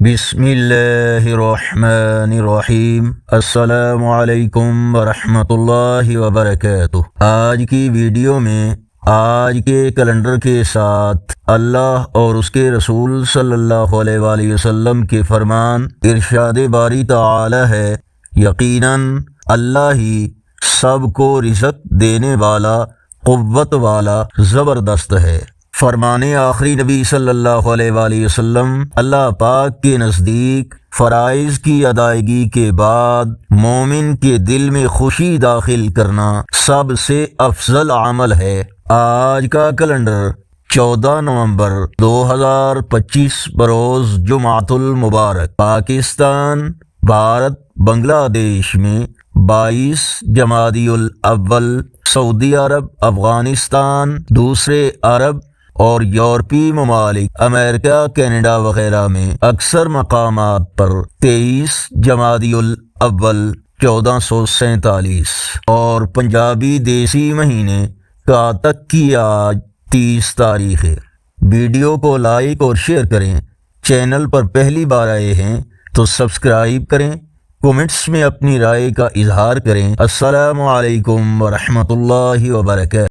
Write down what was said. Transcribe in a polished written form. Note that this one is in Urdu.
بسم اللہ الرحمن الرحیم۔ السلام علیکم ورحمۃ اللہ وبرکاتہ۔ آج کی ویڈیو میں آج کے کیلنڈر کے ساتھ اللہ اور اس کے رسول صلی اللہ علیہ وآلہ وسلم کے فرمان ارشاد باری تعالی ہے، یقیناً اللہ ہی سب کو رزق دینے والا، قوت والا، زبردست ہے۔ فرمان آخری نبی صلی اللہ علیہ وآلہ وسلم، اللہ پاک کے نزدیک فرائض کی ادائیگی کے بعد مومن کے دل میں خوشی داخل کرنا سب سے افضل عمل ہے۔ آج کا کیلنڈر 14 نومبر 2025 بروز جمعۃ المبارک، پاکستان، بھارت، بنگلہ دیش میں 22 جمادی الاول، سعودی عرب، افغانستان، دوسرے عرب اور یورپی ممالک، امریکہ، کینیڈا وغیرہ میں اکثر مقامات پر 23 جمادی الاول 1447 اور پنجابی دیسی مہینے کاتک کی آج 30 تاریخ ہے۔ ویڈیو کو لائک اور شیئر کریں، چینل پر پہلی بار آئے ہیں تو سبسکرائب کریں، کومنٹس میں اپنی رائے کا اظہار کریں۔ السلام علیکم ورحمۃ اللہ وبرکاتہ۔